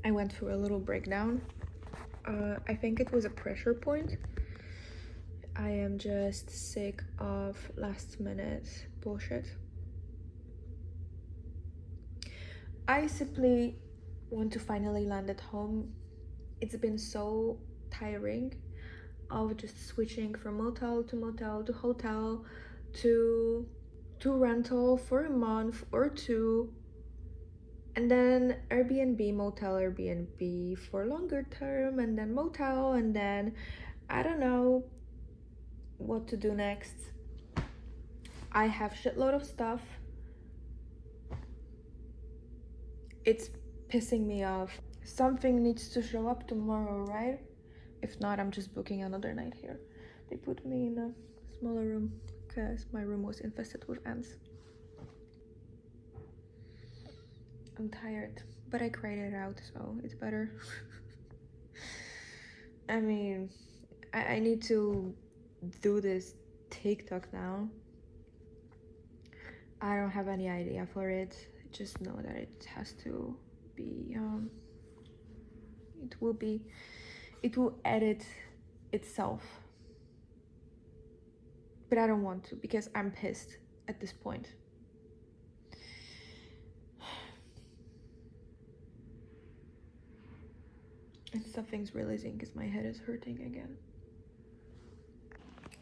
I went through a little breakdown. I think it was a pressure point. I am just sick of last minute bullshit. I simply want to finally land at home. It's been so tiring of just switching from motel to hotel to rental for a month or two, and then Airbnb, motel, Airbnb for longer term, and then motel, and then I don't know what to do next. I have shitload of stuff. It's pissing me off. Something needs to show up tomorrow, right? If not, I'm just booking another night here. They put me in a smaller room because my room was infested with ants. I'm tired, but I cried it out, so it's better. I mean, I need to do this TikTok now. I don't have any idea for it. Just know that it has to be, it will edit itself. But I don't want to because I'm pissed at this point. And something's releasing because my head is hurting again.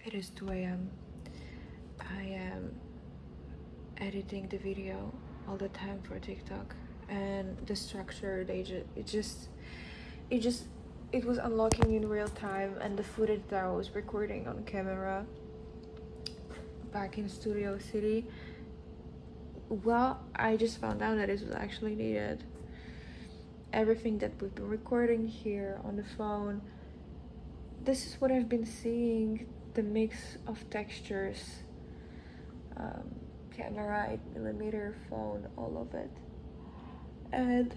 It is 2 a.m. I am editing the video all the time for TikTok, and the structure, it was unlocking in real time, and the footage that I was recording on camera back in Studio City, well, I just found out that it was actually needed. Everything that we've been recording here on the phone, this is what I've been seeing, the mix of textures, camera, 8mm, phone, all of it. And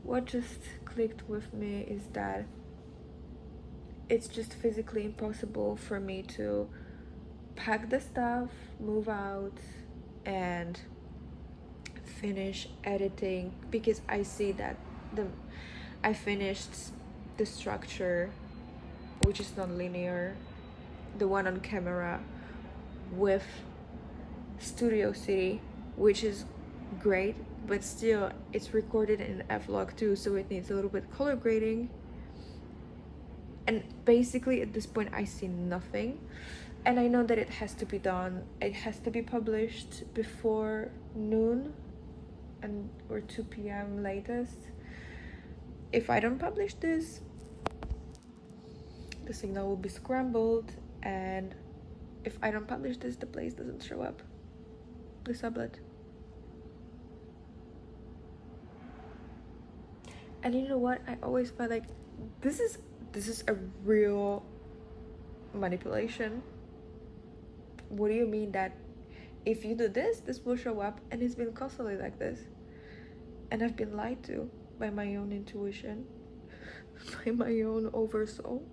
what just clicked with me is that it's just physically impossible for me to pack the stuff, move out, and finish editing, because I see that I finished the structure, which is not linear, the one on camera, with Studio City, which is great, but still it's recorded in F-Log too, so it needs a little bit color grading. And basically at this point I see nothing, and I know that it has to be done. It has to be published before noon or 2 p.m. latest. If I don't publish this, the signal will be scrambled, and if I don't publish this, the place doesn't show up, the sublet. And you know what, I always felt like this is a real manipulation. What do you mean that if you do this, this will show up? And it's been constantly like this, and I've been lied to by my own intuition, by my own oversoul,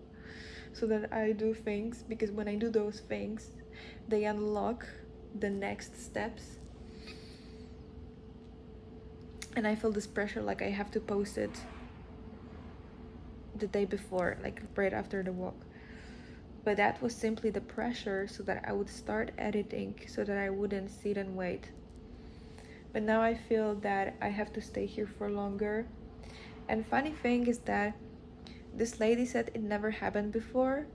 so that I do things, because when I do those things, they unlock the next steps. And I feel this pressure, like I have to post it the day before, like right after the walk. But that was simply the pressure so that I would start editing, so that I wouldn't sit and wait. But now I feel that I have to stay here for longer. And funny thing is that this lady said it never happened before,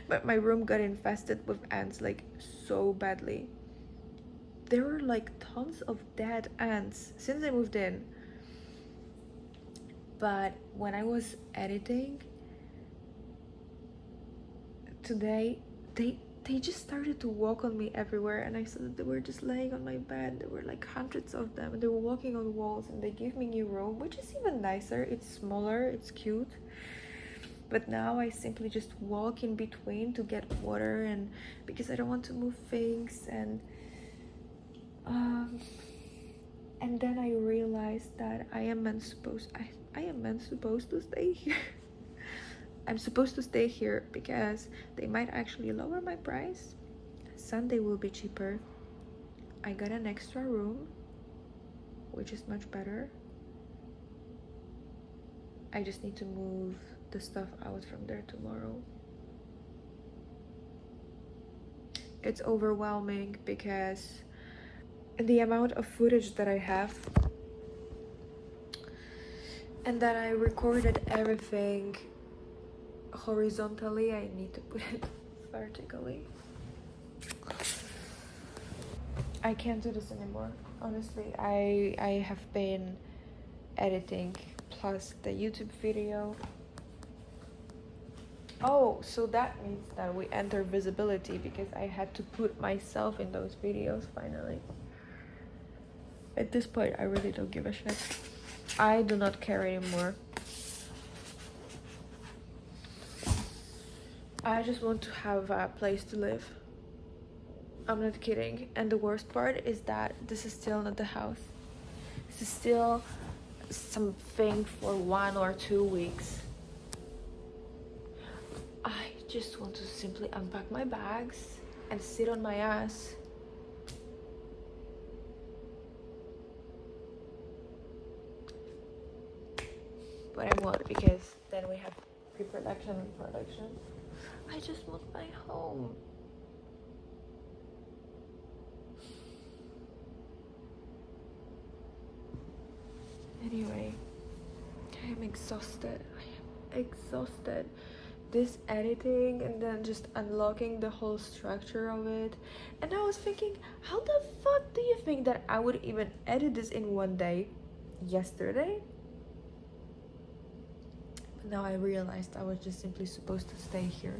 but my room got infested with ants, like so badly. There were like tons of dead ants since I moved in. But when I was editing today, they just started to walk on me everywhere, and I saw that they were just laying on my bed. There were like hundreds of them, and they were walking on walls, and they gave me new room, which is even nicer. It's smaller, it's cute. But now I simply just walk in between to get water, and because I don't want to move things, and then I realized that I am meant supposed to stay here. I'm supposed to stay here because they might actually lower my price. Sunday will be cheaper. I got an extra room, which is much better. I just need to move the stuff out from there tomorrow. It's overwhelming because the amount of footage that I have, and that I recorded everything horizontally, I need to put it vertically. I can't do this anymore. Honestly, I have been editing plus the YouTube video. Oh, so that means that we enter visibility because I had to put myself in those videos finally. At this point, I really don't give a shit. I do not care anymore. I just want to have a place to live. I'm not kidding. And the worst part is that this is still not the house. This is still something for 1 or 2 weeks. I just want to simply unpack my bags and sit on my ass. But I won't, because then we have pre-production and production. I just want my home. Anyway, I am exhausted. I am exhausted. This editing and then just unlocking the whole structure of it. And I was thinking, how the fuck do you think that I would even edit this in 1 day? Yesterday? But now I realized I was just simply supposed to stay here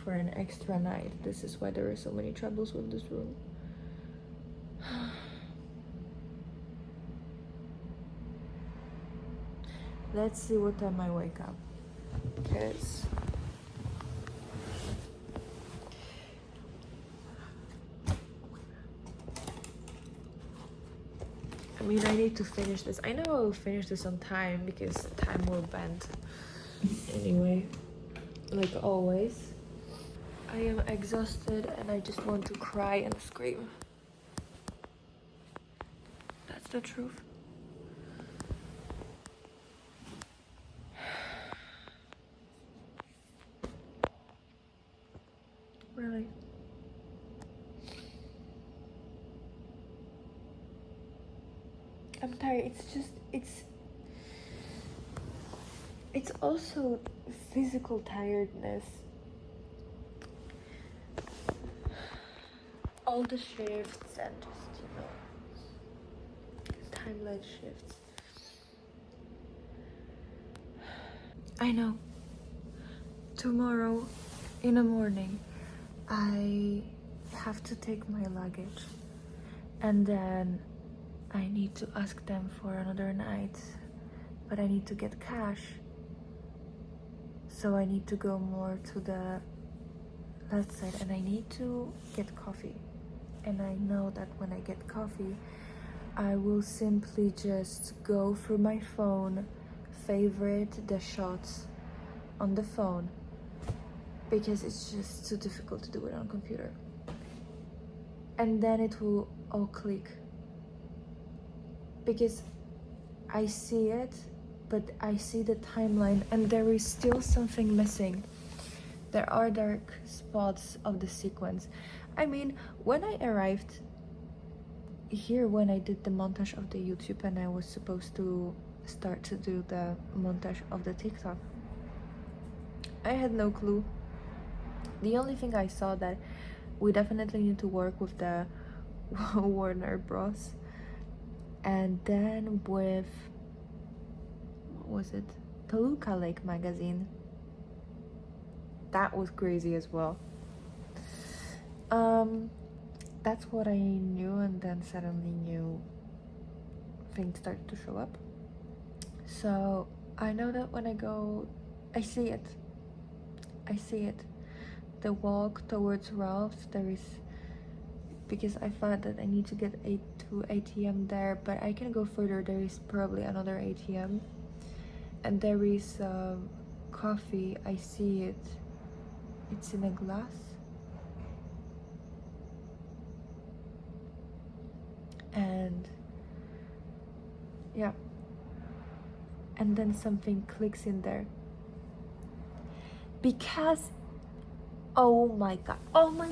for an extra night. This is why there are so many troubles with this room. Let's see what time I wake up. Because I mean, I need to finish this. I know I will finish this on time because time will bend anyway, like always. I am exhausted and I just want to cry and scream. That's the truth. Really. I'm tired. It's also physical tiredness. All the shifts and just, timeline shifts. I know. Tomorrow in the morning, I have to take my luggage, and then I need to ask them for another night, but I need to get cash, so I need to go more to the left side, and I need to get coffee. And I know that when I get coffee, I will simply just go through my phone, favorite the shots on the phone, because it's just too difficult to do it on computer. And then it will all click, because I see it, but I see the timeline and there is still something missing. There are dark spots of the sequence. I mean, when I arrived here, when I did the montage of the YouTube and I was supposed to start to do the montage of the TikTok, I had no clue. The only thing I saw that we definitely need to work with the Warner Bros. And then with, what was it? Toluca Lake magazine. That was crazy as well. That's what I knew, and then suddenly new things started to show up. So I know that when I go, I see it. The walk towards Ralph's, there is, because I thought that I need to get to ATM there, but I can go further. There is probably another ATM, and there is coffee. I see it. It's in a glass. And yeah, and then something clicks in there. Because, oh my god, oh my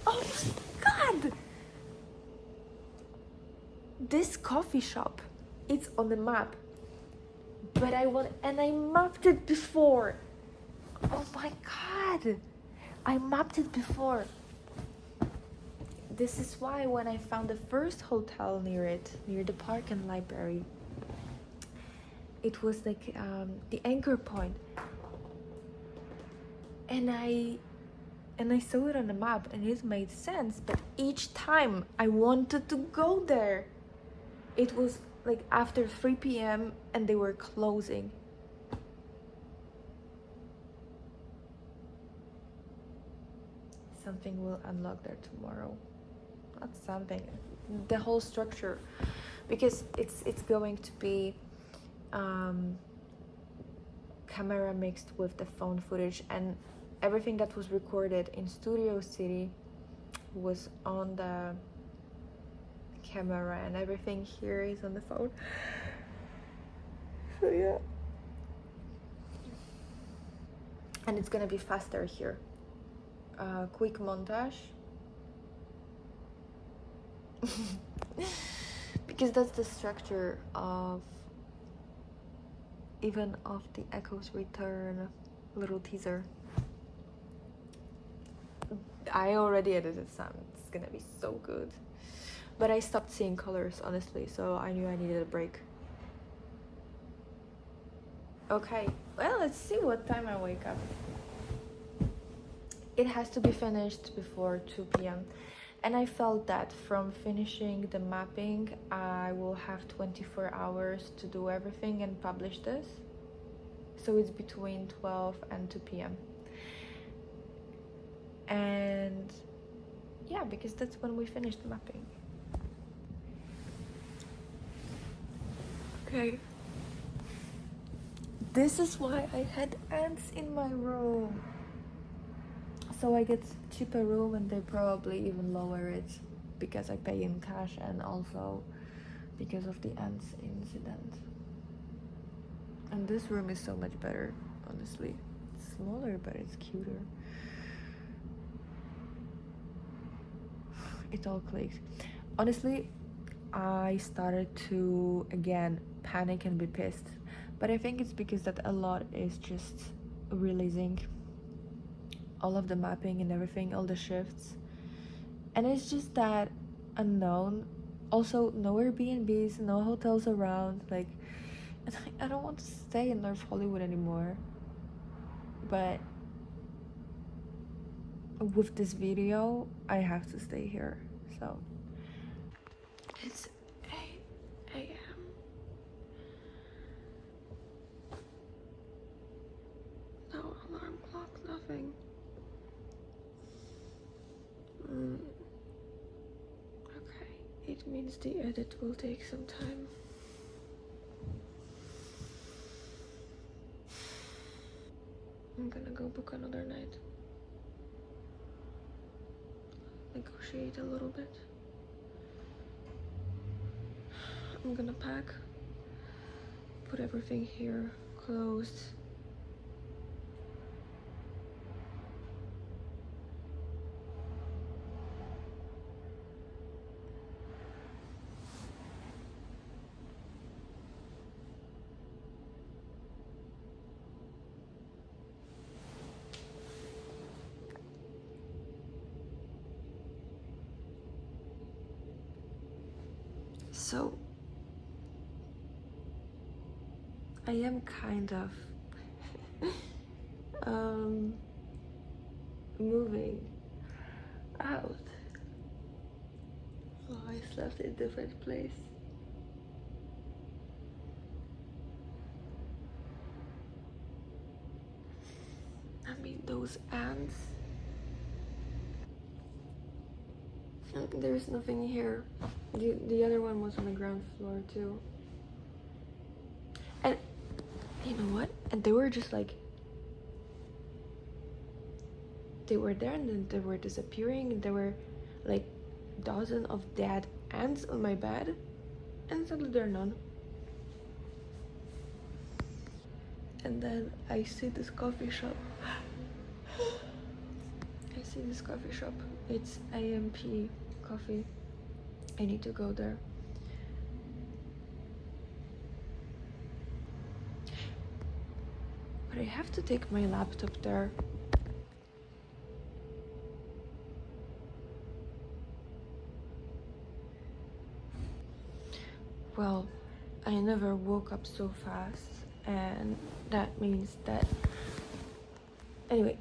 god, this coffee shop, it's on the map, but I mapped it before. Oh my god, I mapped it before. This is why when I found the first hotel near it, near the park and library, it was like the anchor point. And I saw it on the map and it made sense, but each time I wanted to go there. It was like after 3 p.m. and they were closing. Something will unlock there tomorrow. Not something, the whole structure, because it's going to be camera mixed with the phone footage, and everything that was recorded in Studio City was on the camera, and everything here is on the phone. So yeah, and it's gonna be faster here. Quick montage. Because that's the structure of even of the Echo's Return little teaser. I already edited some. It's gonna be so good. But I stopped seeing colors, honestly, so I knew I needed a break. Okay, well, let's see what time I wake up. It has to be finished before 2 p.m. And I felt that from finishing the mapping, I will have 24 hours to do everything and publish this. So it's between 12 and 2 p.m. And yeah, because that's when we finished the mapping. Okay. This is why I had ants in my room. So I get cheaper room and they probably even lower it because I pay in cash, and also because of the ants incident. And this room is so much better, honestly. It's smaller, but it's cuter. It all clicked. Honestly, I started to, again, panic and be pissed. But I think it's because that a lot is just releasing. All of the mapping and everything, all the shifts. And it's just that unknown. Also, no Airbnbs, no hotels around. Like, and I don't want to stay in North Hollywood anymore. But with this video, I have to stay here. So it's 8 a.m. No alarm clock, nothing. Okay, it means the edit will take some time. I'm gonna go book another night. Negotiate a little bit. I'm gonna pack, put everything here, closed. So I am kind of moving out. Oh, I slept in a different place. I mean, those ants. There's nothing here. The other one was on the ground floor too. And you know what? And they were just like, they were there and then they were disappearing, and there were like dozens of dead ants on my bed, and suddenly they're none. and then I see this coffee shop. I see this coffee shop. It's AMP coffee. I need to go there. But I have to take my laptop there. Well, I never woke up so fast, and that means that... Anyway,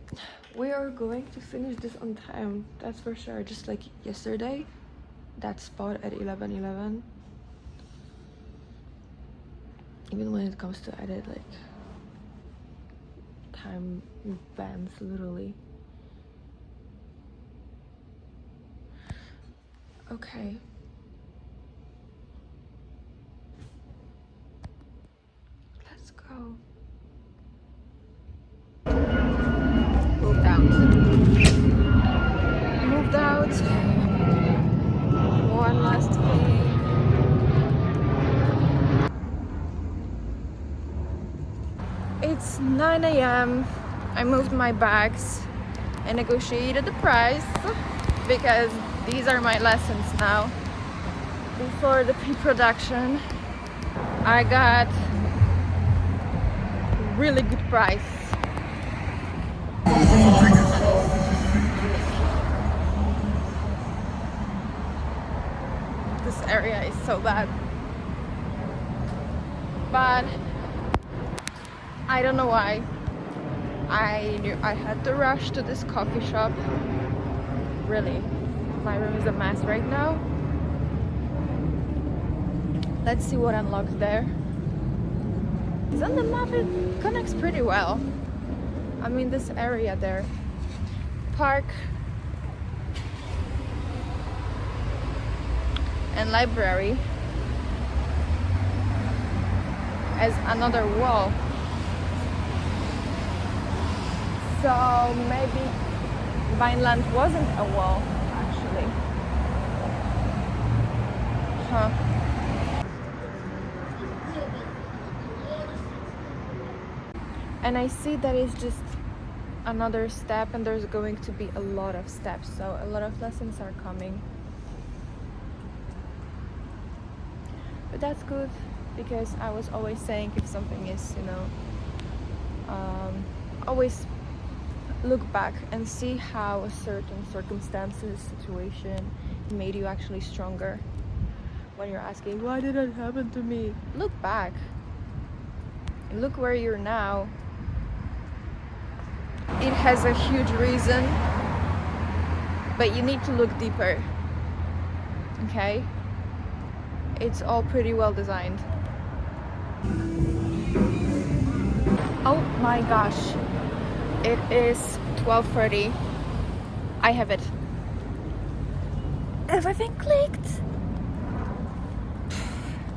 we are going to finish this on time, that's for sure. Just like yesterday, that spot at 11:11. Even when it comes to edit, like, time bends literally. Okay. Let's go. Moved out. Moved out. One last thing. It's 9 a.m. I moved my bags. I negotiated the price because these are my lessons now. Before the pre-production, I got really good price. This area is so bad, but I don't know why. I knew I had to rush to this coffee shop. Really, my room is a mess right now. Let's see what unlocks there. Because on the map it connects pretty well. I mean, this area there. Park and library as another wall. So maybe Vineland wasn't a wall, actually. Huh. And I see that it's just another step, and there's going to be a lot of steps, so a lot of lessons are coming. But that's good, because I was always saying if something is, always look back and see how a certain circumstances, situation made you actually stronger. When you're asking, why did that happen to me? Look back. And look where you're now. It has a huge reason, but you need to look deeper. Okay? It's all pretty well designed. Oh my gosh. It is 12:30. I have it. Everything clicked.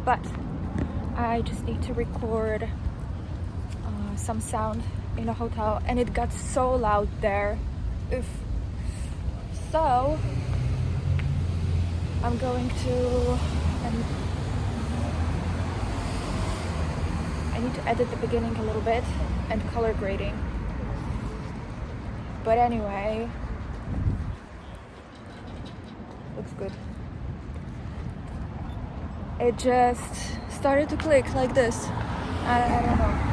But I just need to record some sound in a hotel, and it got so loud there. Oof. So I'm going to I need to edit the beginning a little bit and color grading. But anyway, looks good. It just started to click like this. I don't know.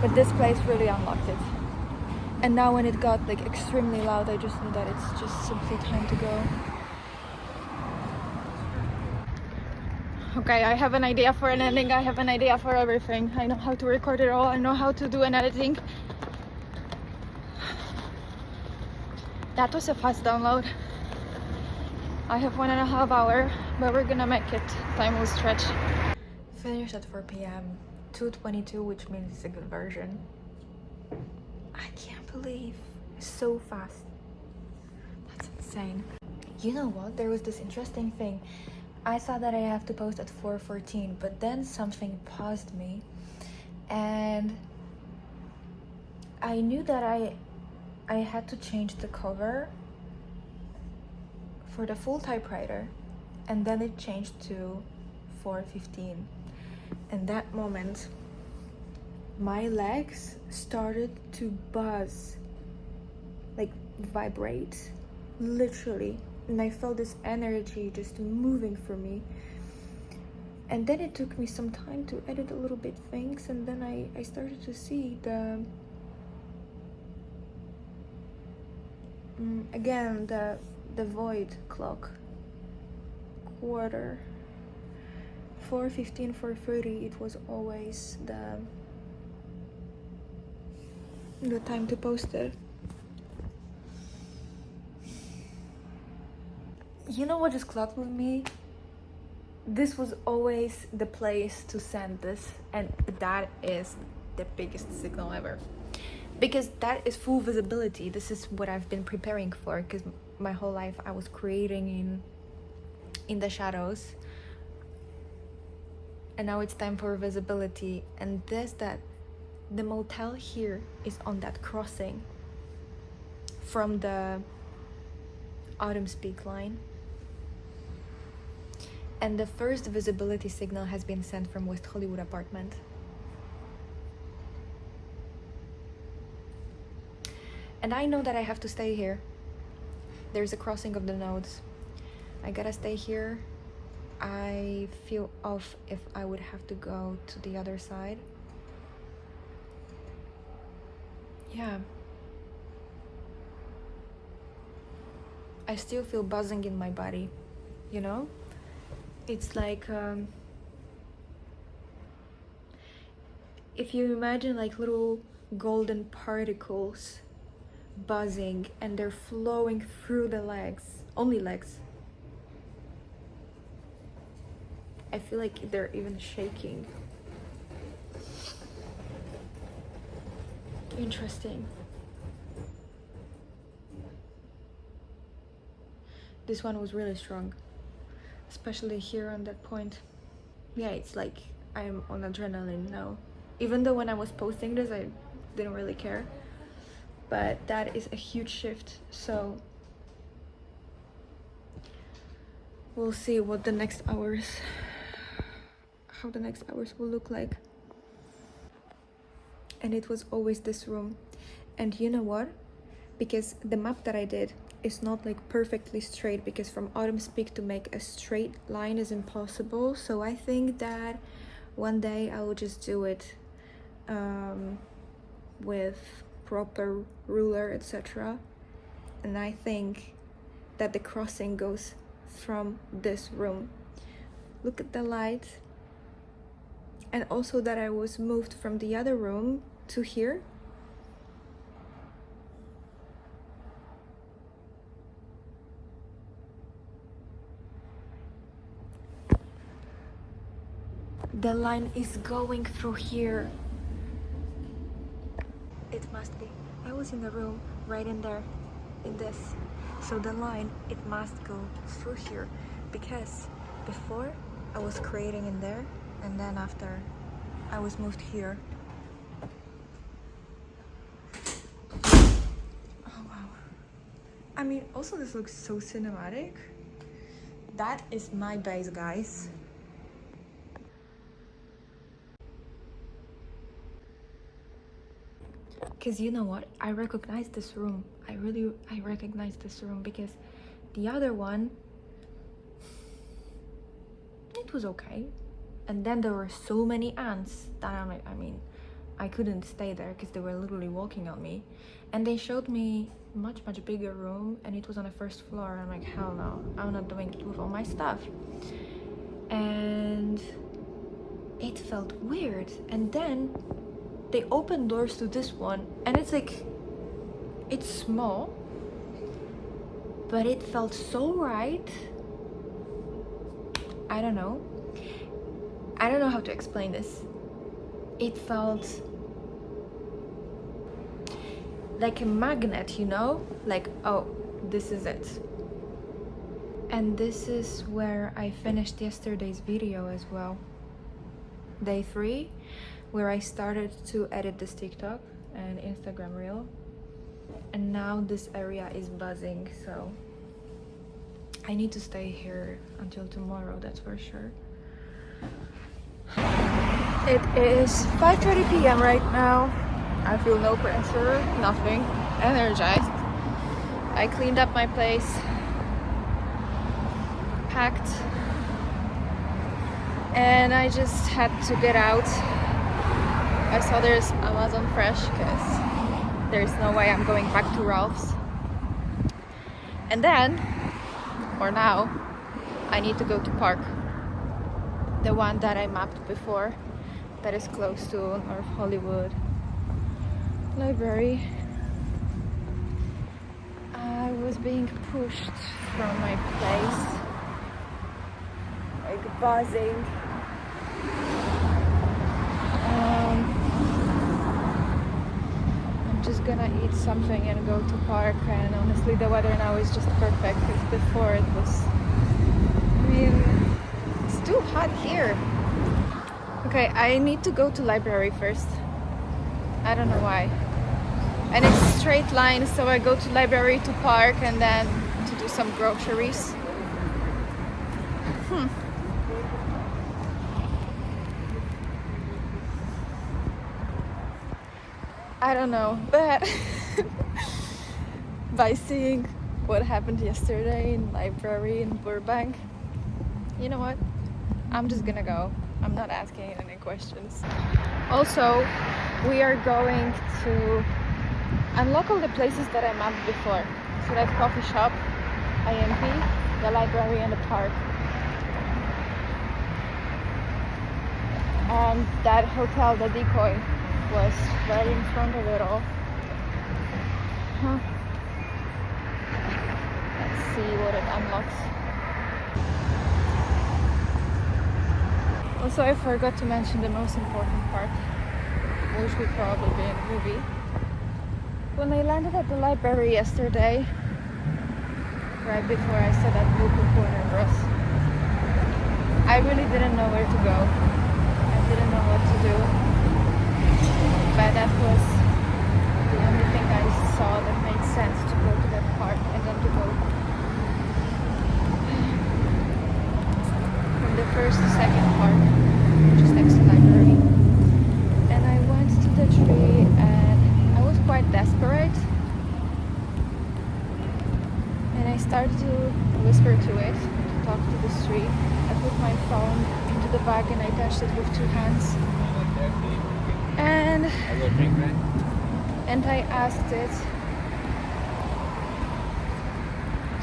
But this place really unlocked it. And now when it got like extremely loud, I just knew that it's just simply time to go. Okay, I have an idea for an ending, I have an idea for everything. I know how to record it all, I know how to do an editing. That was a fast download. I have 1.5 hours, but we're gonna make it. Time will stretch. Finished at 4 p.m. 2:22, which means it's a good version. I can't believe it's so fast. That's insane. You know what? There was this interesting thing. I saw that I have to post at 4:14, but then something paused me, and I knew that I had to change the cover for the full typewriter, and then it changed to 4:15. And that moment, my legs started to buzz, like vibrate, literally. And I felt this energy just moving through me. And then it took me some time to edit a little bit things, and then I started to see again the void clock, quarter 4:15, 4:30. It was always the time to post it. You know what just clocked with me? This was always the place to send this, and that is the biggest signal ever, because that is full visibility. This is what I've been preparing for, because my whole life I was creating in the shadows, and now it's time for visibility. And the motel here is on that crossing from the Autumn Speak line. And the first visibility signal has been sent from West Hollywood apartment. And I know that I have to stay here. There's a crossing of the nodes. I gotta stay here. I feel off if I would have to go to the other side. Yeah. I still feel buzzing in my body, you know? It's like, if you imagine like little golden particles buzzing, and they're flowing through the legs, only legs. I feel like they're even shaking. Interesting. This one was really strong, especially here on that point. Yeah, it's like I'm on adrenaline now. Even though when I was posting this, I didn't really care. But that is a huge shift. So we'll see what the next hours, how the next hours will look like. And it was always this room. And you know what? Because the map that I did is not like perfectly straight, because from Autumn Speak to make a straight line is impossible. So I think that one day I will just do it with proper ruler, etc. And I think that the crossing goes from this room. Look at the light. And also that I was moved from the other room to here. The line is going through here. It must be. I was in the room right in there, in this. So the line, it must go through here, because before I was creating in there, and then after I was moved here. Oh wow. I mean, also this looks so cinematic. That is my base, guys. Because you know what? I recognize this room. I recognize this room, because the other one, it was okay. And then there were so many ants that I mean, I couldn't stay there because they were literally walking on me. And they showed me much bigger room, and it was on the first floor. I'm like, hell no, I'm not doing it with all my stuff. And it felt weird. And then they opened doors to this one, and it's like, it's small, but it felt so right. I don't know how to explain this. It felt like a magnet, you know? Like, oh, this is it. And this is where I finished yesterday's video as well. Day 3, where I started to edit this TikTok and Instagram reel. And now this area is buzzing, so I need to stay here until tomorrow, that's for sure. It is 5:30 p.m. right now. I feel no pressure, nothing, energized. I cleaned up my place, packed, and I just had to get out. I saw there's Amazon Fresh because there's no way I'm going back to Ralph's. And then, or now, I need to go to park. The one that I mapped before, that is close to North Hollywood Library. I was being pushed from my place, like buzzing. I'm just gonna eat something and go to park, and honestly the weather now is just perfect because before it was, it's too hot here. Okay, I need to go to library first. I don't know why. And it's a straight line, so I go to library to park and then to do some groceries. I don't know, but by seeing what happened yesterday in library in Burbank, you know what? I'm just gonna go. I'm not asking any questions. Also, we are going to unlock all the places that I mapped before. So that coffee shop, IMP, the library and the park. And that hotel, the decoy, was right in front of it all. Let's see what it unlocks. Also, I forgot to mention the most important part, which would probably be in the movie. When I landed at the library yesterday, right before I saw that blue corner bus, I really didn't know where to go. I didn't know what to do. But that was the only thing I saw that made sense, to go to that park and then to go from the first to second park, just next to the library. And I went to the tree and I was quite desperate. And I started to whisper to it, to talk to the tree. I put my phone into the bag and I touched it with two hands. And I asked it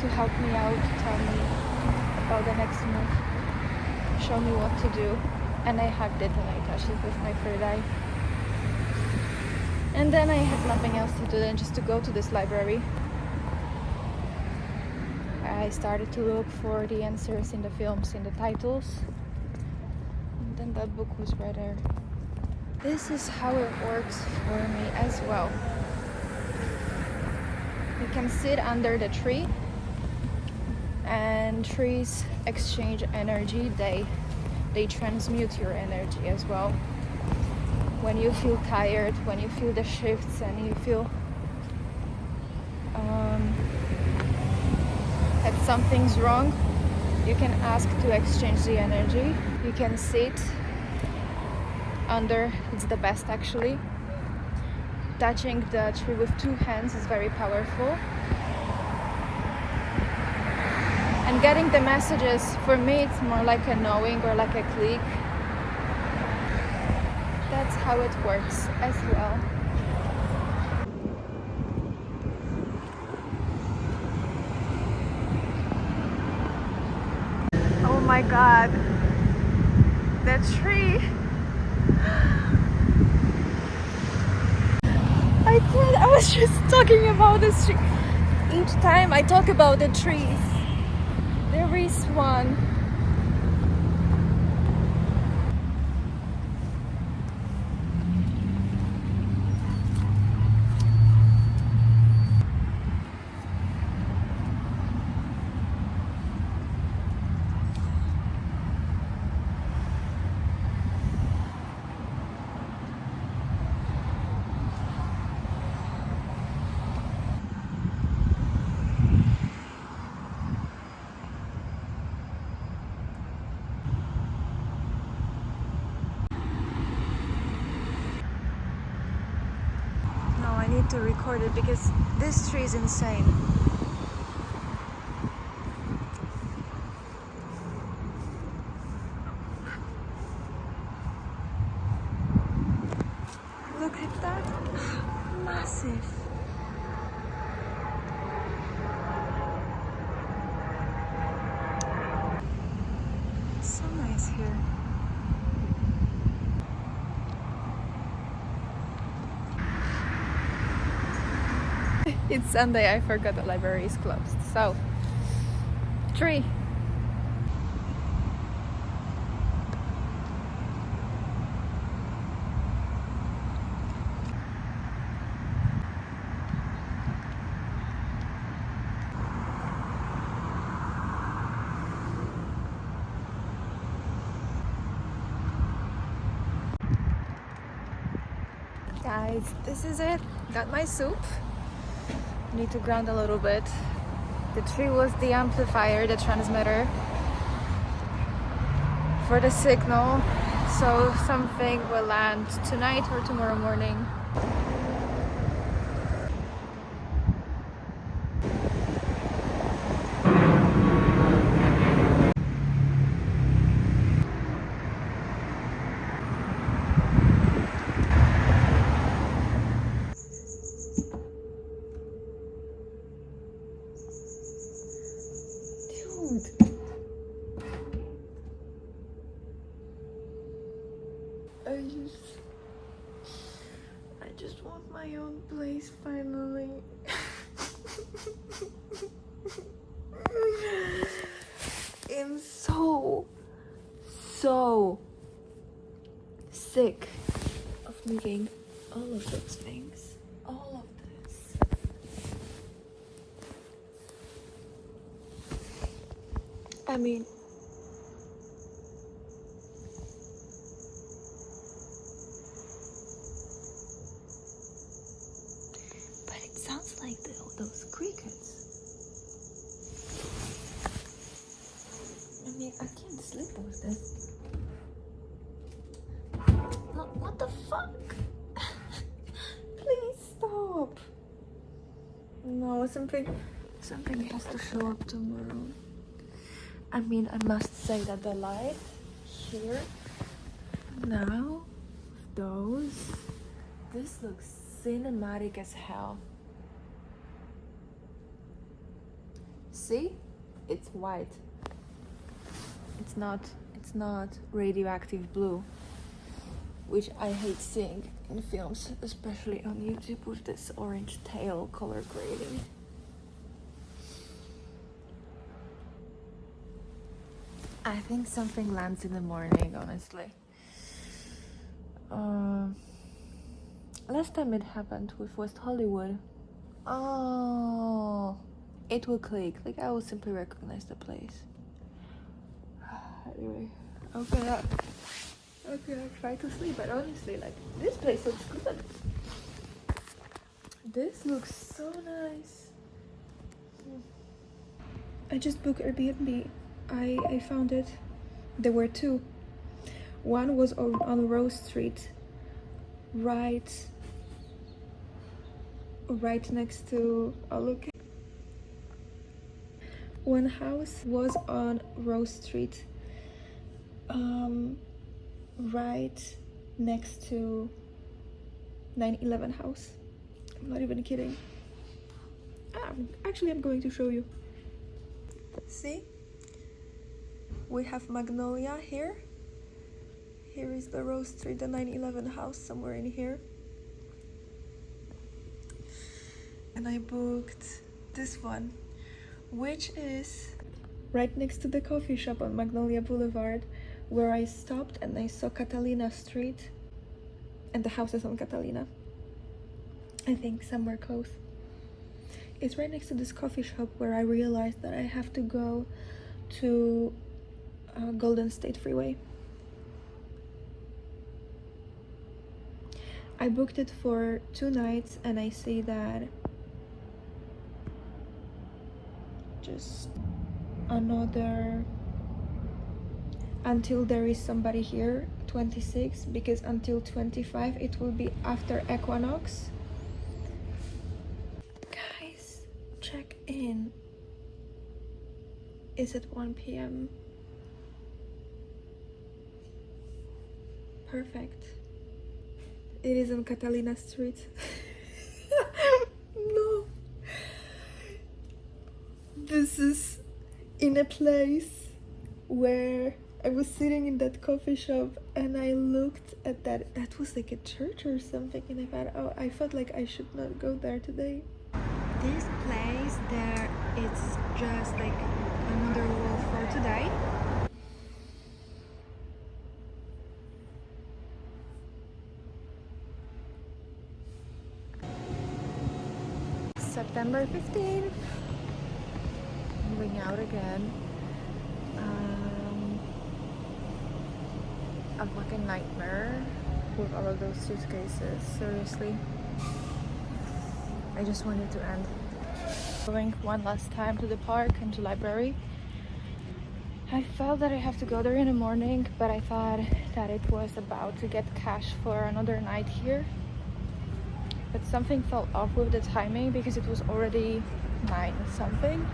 to help me out, to tell me about the next move, show me what to do. And I hugged it and I touched it with my third eye. And then I had nothing else to do than just to go to this library. I started to look for the answers in the films, in the titles. And then that book was right there. This is how it works for me as well. You can sit under the tree and trees exchange energy. They transmute your energy as well. When you feel tired, when you feel the shifts and you feel that something's wrong, you can ask to exchange the energy. You can sit under, it's the best actually. Touching the tree with two hands is very powerful. And getting the messages, for me it's more like a knowing or like a click. That's how it works as well. Oh my god, that tree. I was just talking about this tree. Each time I talk about the trees, there is one. need to record it because this tree is insane. Look at that. Massive. It's so nice here. It's Sunday, I forgot the library is closed. So, tree. Guys, this is it. Got my soup. Need to ground a little bit. The tree was the amplifier, the transmitter for the signal. So something will land tonight or tomorrow morning. I just want my own place finally. I'm so sick of moving all of those things. All of this. I mean, but it sounds like those crickets. I mean, I can't sleep with this. No, what the fuck? Please stop. No, something has to show up tomorrow. I mean, I must say that the light here now, this looks cinematic as hell. See? It's white. It's not radioactive blue, which I hate seeing in films, especially on YouTube with this orange tail color grading. I think something lands in the morning, honestly. Last time it happened with West Hollywood. Oh, it will click. Like, I will simply recognize the place. Anyway, I'm gonna try to sleep, but honestly, like, this place looks good. This looks so nice. I just booked Airbnb. I found it. There were two. One was on Rose Street, right next to, oh look. One house was on Rose Street, right next to 9/11 house. I'm not even kidding. Actually, I'm going to show you. See? We have Magnolia here. Here is the Rose Street, the 9/11 house, somewhere in here. And I booked this one, which is right next to the coffee shop on Magnolia Boulevard, where I stopped and I saw Catalina St. and the house is on Catalina. I think somewhere close. It's right next to this coffee shop where I realized that I have to go to Golden State Freeway. I booked it for 2 nights and I see that just another, until there is somebody here, 26, because until 25 it will be after equinox. and it's at 1 p.m. Perfect. It is on Catalina Street. No. This is in a place where I was sitting in that coffee shop and I looked at that was like a church or something, and I thought, oh, I felt like I should not go there today. This place there, it's just like another wall for today. September 15th. Moving out again. A fucking nightmare with all of those suitcases. Seriously. I just want it to end. Going one last time to the park and to library. I felt that I have to go there in the morning, but I thought that it was about to get cash for another night here. But something fell off with the timing because it was already 9 something.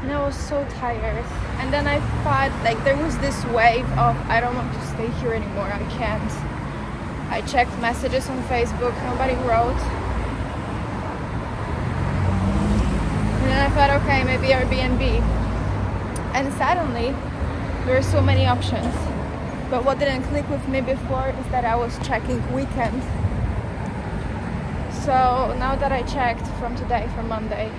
And I was so tired. And then I thought, like, there was this wave of, I don't want to stay here anymore, I can't. I checked messages on Facebook, nobody wrote. And then I thought, okay, maybe Airbnb. And suddenly, there are so many options. But what didn't click with me before is that I was checking weekend. So now that I checked from today, from Monday,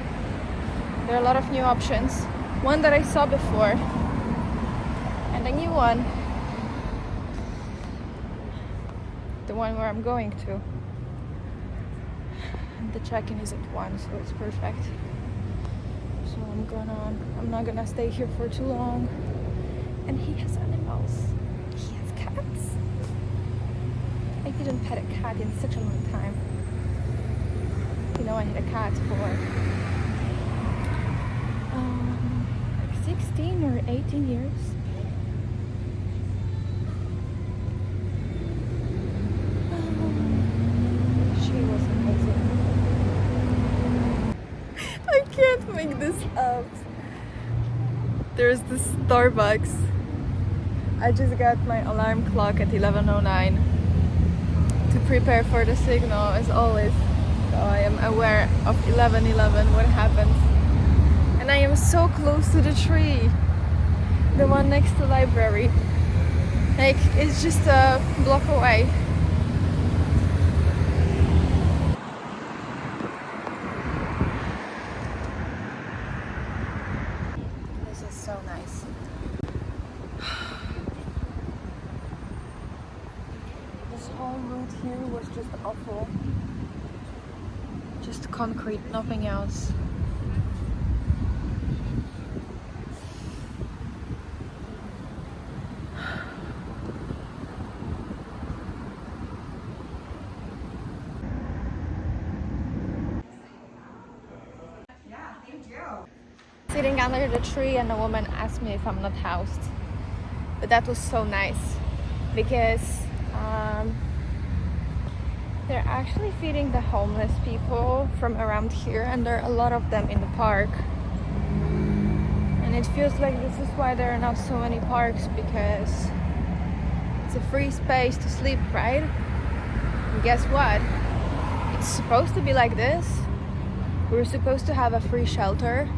there are a lot of new options. One that I saw before, and a new one. The one where I'm going to. And the check-in is at 1, so it's perfect. So I'm not gonna stay here for too long. And he has animals. He has cats. I didn't pet a cat in such a long time. You know, I had a cat for like 16 or 18 years. She was amazing. I can't make this up. There's this Starbucks. I just got my alarm clock at 11:09 to prepare for the signal as always. So I am aware of 11:11 what happens. And I am so close to the tree. The one next to the library. Like, it's just a block away. This is so nice. This whole route here was just awful. Just concrete, nothing else. Sitting under the tree and a woman asked me if I'm not housed. But that was so nice because they're actually feeding the homeless people from around here, and there are a lot of them in the park. And it feels like this is why there are not so many parks, because it's a free space to sleep, right? And guess what? It's supposed to be like this. We're supposed to have a free shelter.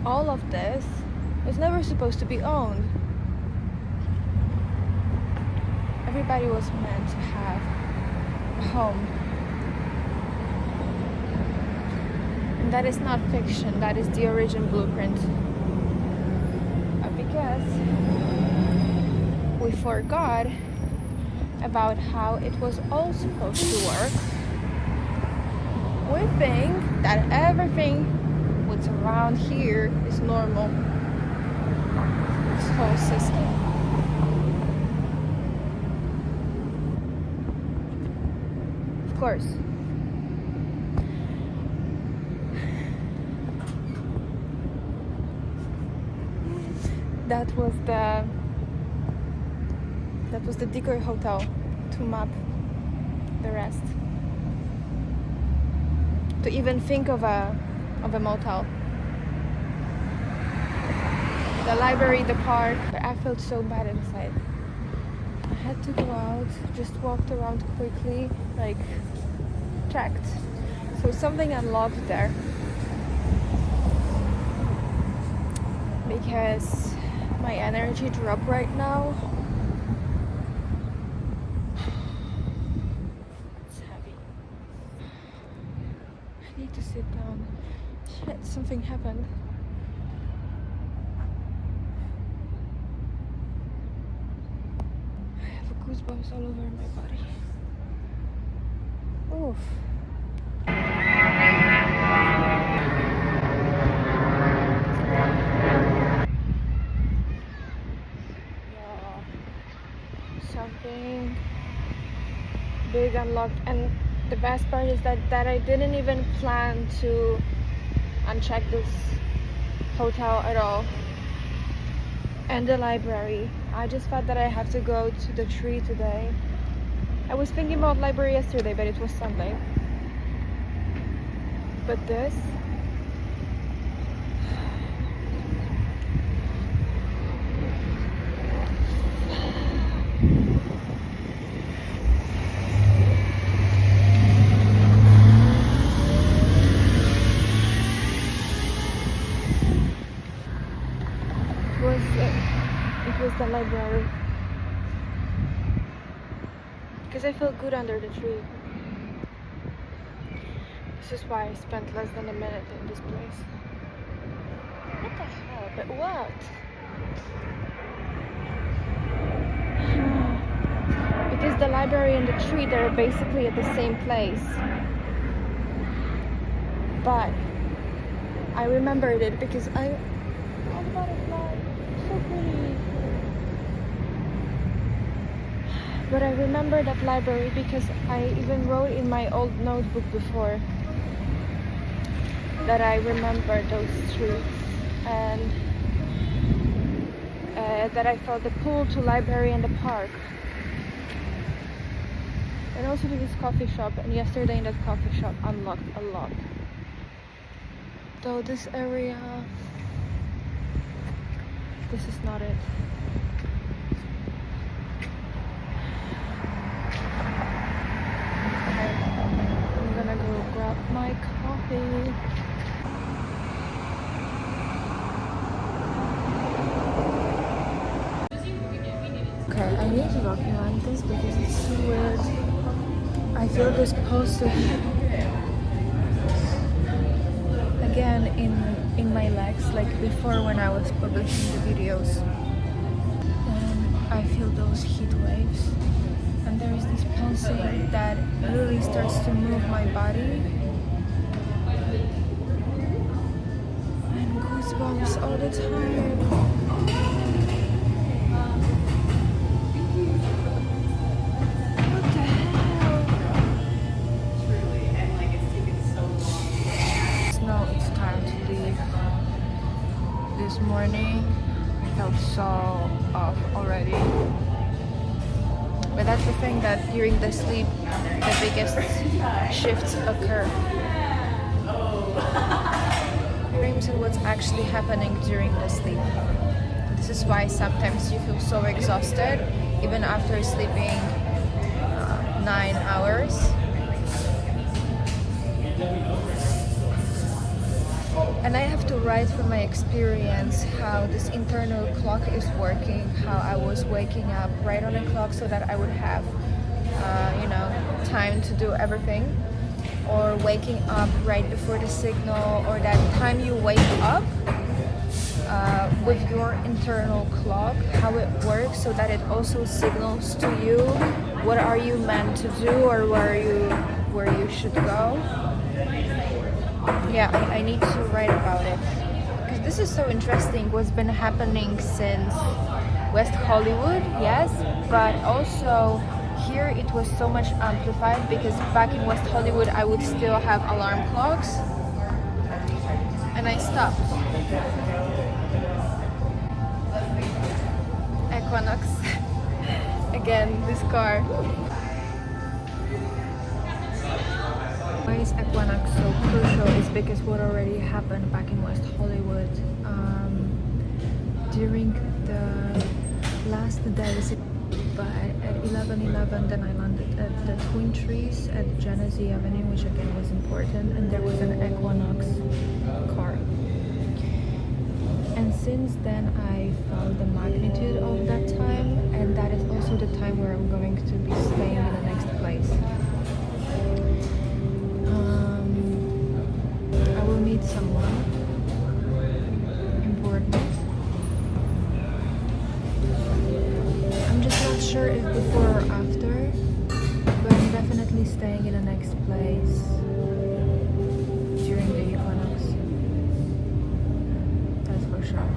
All of this is never supposed to be owned. Everybody was meant to have a home. And that is not fiction, that is the origin blueprint. Because we forgot about how it was all supposed to work. We think that everything what's around here is normal. This whole system. Of course. That was the decoy hotel to map the rest. To even think of a motel. The library, the park, but I felt so bad inside. I had to go out, just walked around quickly, like checked. So something unlocked there. Because my energy dropped right now. It's heavy. I need to sit down. Shit, something happened. I have goosebumps all over my body. Oof. Something big unlocked, and the best part is that I didn't even plan to uncheck this hotel at all, and the library. I just thought that I have to go to the tree today. I was thinking about library yesterday, but it was Sunday. But this was the library, because I feel good under the tree. This is why I spent less than a minute in this place. What the hell? But what? Because the library and the tree, they're basically at the same place. But I remembered it because oh, the butterfly, so pretty. But I remember that library because I even wrote in my old notebook before that I remember those streets, and that I felt the pull to library and the park, and also to this coffee shop. And yesterday in that coffee shop unlocked a lot. Though this area, this is not it. I'm gonna go grab my coffee. Okay, I need to document this because it's so weird. I feel this pulsing again in my legs, like before when I was publishing the videos. And I feel those heat waves. And there is this pulsing that really starts to move my body. And goosebumps all the time. This morning I felt so off already, but that's the thing, that during the sleep the biggest shifts occur. Dreams and what's actually happening during the sleep. This is why sometimes you feel so exhausted even after sleeping 9 hours. And I have to write from my experience how this internal clock is working, how I was waking up right on the clock so that I would have, time to do everything, or waking up right before the signal, or that time you wake up with your internal clock, how it works so that it also signals to you what are you meant to do or where you should go. Yeah, I need to write about it because this is so interesting what's been happening since West Hollywood, yes, but also here it was so much amplified because back in West Hollywood I would still have alarm clocks and I stopped. Equinox again, this car. is equinox so crucial is because what already happened back in West Hollywood during the last days. But at 11:11 then I landed at the Twin Trees at Genesee Avenue, which again was important, and there was an equinox car. And since then I felt the magnitude of that time, and that is also the time where I'm going to be staying in the next place. I will meet someone important. I'm just not sure if before or after, but I'm definitely staying in the next place during the equinox. That's for sure.